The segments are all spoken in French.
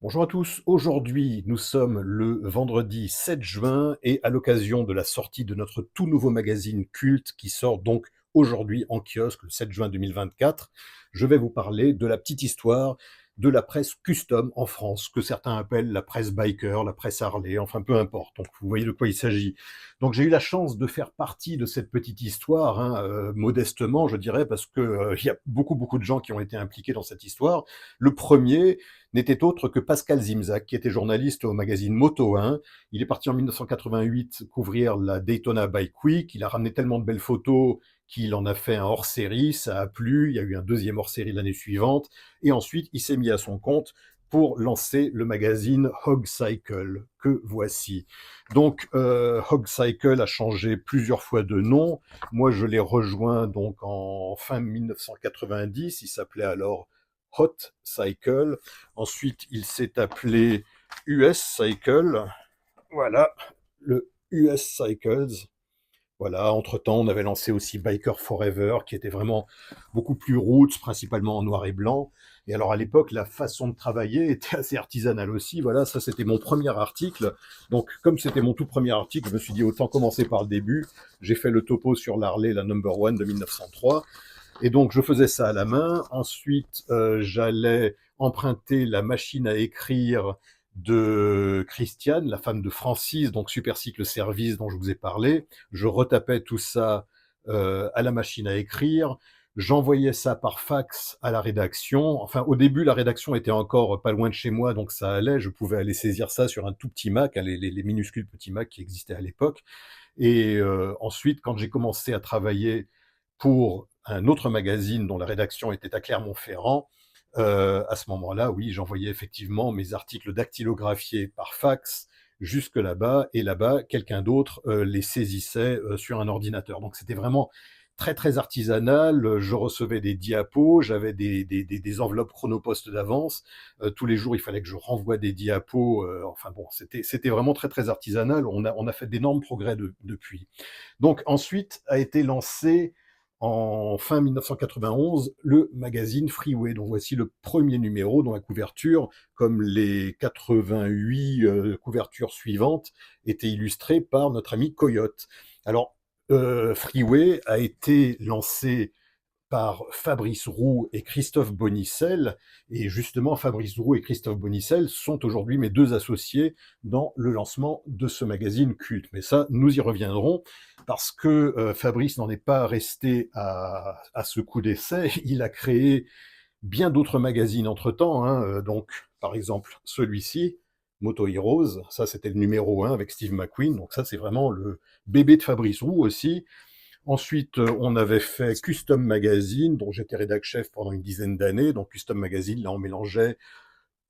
Bonjour à tous, aujourd'hui nous sommes le vendredi 7 juin et à l'occasion de la sortie de notre tout nouveau magazine culte qui sort donc aujourd'hui en kiosque le 7 juin 2024, je vais vous parler de la petite histoire de la presse custom en France, que certains appellent la presse biker, la presse Harley, enfin peu importe, donc vous voyez de quoi il s'agit. Donc j'ai eu la chance de faire partie de cette petite histoire, hein, modestement je dirais, parce que il y a beaucoup de gens qui ont été impliqués dans cette histoire. Le premier, n'était autre que Pascal Zimzak, qui était journaliste au magazine Moto 1. Il est parti en 1988 couvrir la Daytona Bike Week. Il a ramené tellement de belles photos qu'il en a fait un hors-série. Ça a plu. Il y a eu un deuxième hors-série l'année suivante. Et ensuite, il s'est mis à son compte pour lancer le magazine Hog Cycle, que voici. Donc, Hog Cycle a changé plusieurs fois de nom. Moi, je l'ai rejoint donc en fin 1990. Il s'appelait alors Hot Cycle. Ensuite, il s'est appelé US Cycle. Voilà, le US Cycles. Voilà, entre-temps, on avait lancé aussi Biker Forever, qui était vraiment beaucoup plus roots, principalement en noir et blanc. Et alors, à l'époque, la façon de travailler était assez artisanale aussi. Voilà, ça, c'était mon premier article. Donc, comme c'était mon tout premier article, je me suis dit, autant commencer par le début. J'ai fait le topo sur l'Harley, la Number One de 1903. Et donc, je faisais ça à la main. Ensuite, j'allais emprunter la machine à écrire de Christiane, la femme de Francis, donc Supercycle Service dont je vous ai parlé. Je retapais tout ça à la machine à écrire. J'envoyais ça par fax à la rédaction. Enfin, au début, la rédaction était encore pas loin de chez moi, donc ça allait. Je pouvais aller saisir ça sur un tout petit Mac, hein, les minuscules petits Mac qui existaient à l'époque. Et ensuite, quand j'ai commencé à travailler pour un autre magazine dont la rédaction était à Clermont-Ferrand, à ce moment-là, oui, j'envoyais effectivement mes articles dactylographiés par fax jusque là-bas, et là-bas, quelqu'un d'autre les saisissait sur un ordinateur. Donc c'était vraiment très artisanal. Je recevais des diapos, j'avais des enveloppes chronopost d'avance. Tous les jours, il fallait que je renvoie des diapos. Enfin bon, c'était vraiment très artisanal. On a fait d'énormes progrès depuis. Donc ensuite a été lancé en fin 1991 le magazine Freeway, dont voici le premier numéro, dont la couverture, comme les 88 couvertures suivantes, était illustrée par notre ami Coyote. Alors, Freeway a été lancé par Fabrice Roux et Christophe Bonicel. Et justement, Fabrice Roux et Christophe Bonicel sont aujourd'hui mes deux associés dans le lancement de ce magazine culte. Mais ça, nous y reviendrons, parce que Fabrice n'en est pas resté à ce coup d'essai. Il a créé bien d'autres magazines entre-temps, hein. Donc, par exemple, celui-ci, Moto Heroes, ça c'était le numéro 1 avec Steve McQueen, donc ça c'est vraiment le bébé de Fabrice Roux aussi. Ensuite, on avait fait Custom Magazine, dont j'étais rédac chef pendant une dizaine d'années. Donc Custom Magazine, là, on mélangeait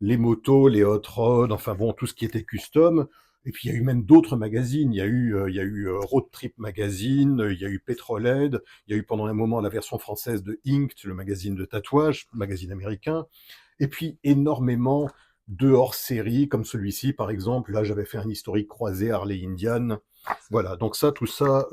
les motos, les hot rods, enfin bon, tout ce qui était custom. Et puis il y a eu même d'autres magazines. Il y a eu Road Trip Magazine, il y a eu Petrolhead, il y a eu pendant un moment la version française de Inked, le magazine de tatouage, magazine américain. Et puis énormément de hors-série, comme celui-ci par exemple. Là, j'avais fait un historique croisé Harley Indian. Voilà, donc ça, tout ça,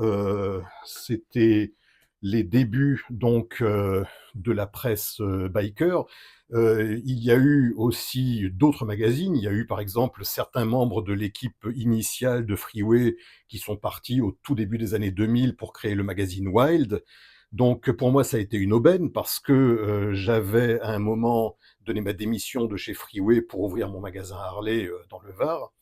c'était les débuts donc de la presse biker. Il y a eu aussi d'autres magazines. Il y a eu par exemple certains membres de l'équipe initiale de Freeway qui sont partis au tout début des années 2000 pour créer le magazine Wild. Donc pour moi, ça a été une aubaine parce que j'avais à un moment donné ma démission de chez Freeway pour ouvrir mon magasin Harley dans le Var.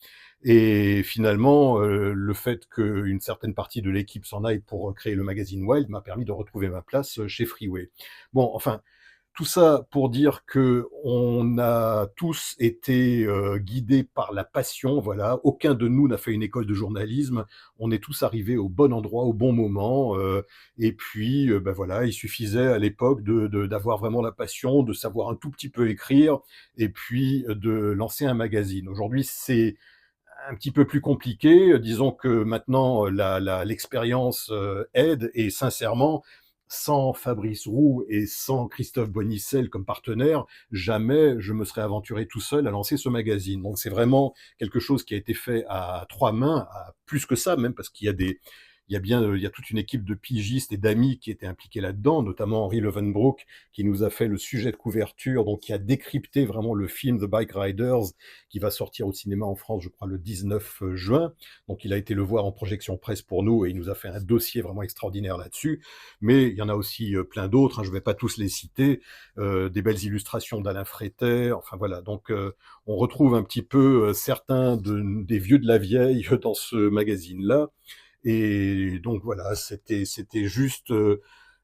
Et finalement, le fait qu'une certaine partie de l'équipe s'en aille pour créer le magazine Wild m'a permis de retrouver ma place chez Freeway. Bon, enfin, tout ça pour dire que on a tous été guidés par la passion, voilà. Aucun de nous n'a fait une école de journalisme. On est tous arrivés au bon endroit, au bon moment. Et puis, ben voilà, il suffisait à l'époque d'avoir vraiment la passion, de savoir un tout petit peu écrire, et puis de lancer un magazine. Aujourd'hui, c'est un petit peu plus compliqué. Disons que maintenant, l'expérience aide, et sincèrement, sans Fabrice Roux et sans Christophe Bonicel comme partenaire, jamais je me serais aventuré tout seul à lancer ce magazine. Donc c'est vraiment quelque chose qui a été fait à trois mains, à plus que ça même, parce qu'il y a il y a toute une équipe de pigistes et d'amis qui étaient impliqués là-dedans, notamment Henry Levenbrook, qui nous a fait le sujet de couverture, donc qui a décrypté vraiment le film The Bike Riders, qui va sortir au cinéma en France, je crois, le 19 juin. Donc il a été le voir en projection presse pour nous et il nous a fait un dossier vraiment extraordinaire là-dessus. Mais il y en a aussi plein d'autres, hein, je ne vais pas tous les citer, des belles illustrations d'Alain Frétet, enfin voilà. Donc on retrouve un petit peu certains des vieux de la vieille dans ce magazine-là. Et donc voilà, c'était juste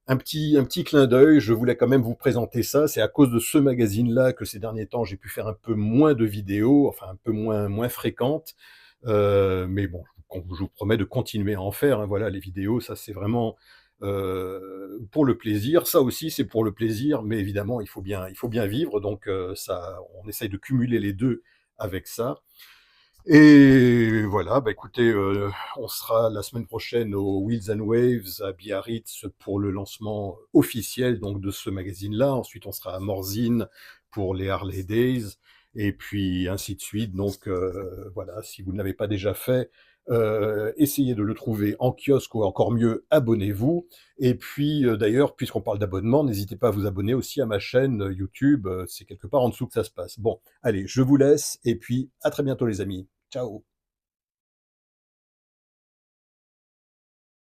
un petit clin d'œil. Je voulais quand même vous présenter ça. C'est à cause de ce magazine-là que ces derniers temps, j'ai pu faire un peu moins de vidéos, enfin un peu moins fréquentes. Mais bon, je vous promets de continuer à en faire, hein. Voilà, les vidéos, ça c'est vraiment pour le plaisir. Ça aussi, c'est pour le plaisir, mais évidemment, il faut bien vivre. Donc ça, on essaye de cumuler les deux avec ça. Et voilà, bah écoutez, on sera la semaine prochaine au Wheels and Waves à Biarritz pour le lancement officiel donc de ce magazine-là. Ensuite, on sera à Morzine pour les Harley Days, et puis ainsi de suite. Donc voilà, si vous ne l'avez pas déjà fait, essayez de le trouver en kiosque ou encore mieux, abonnez-vous. Et puis d'ailleurs, puisqu'on parle d'abonnement, n'hésitez pas à vous abonner aussi à ma chaîne YouTube. C'est quelque part en dessous que ça se passe. Bon, allez, je vous laisse et puis à très bientôt les amis. Ciao.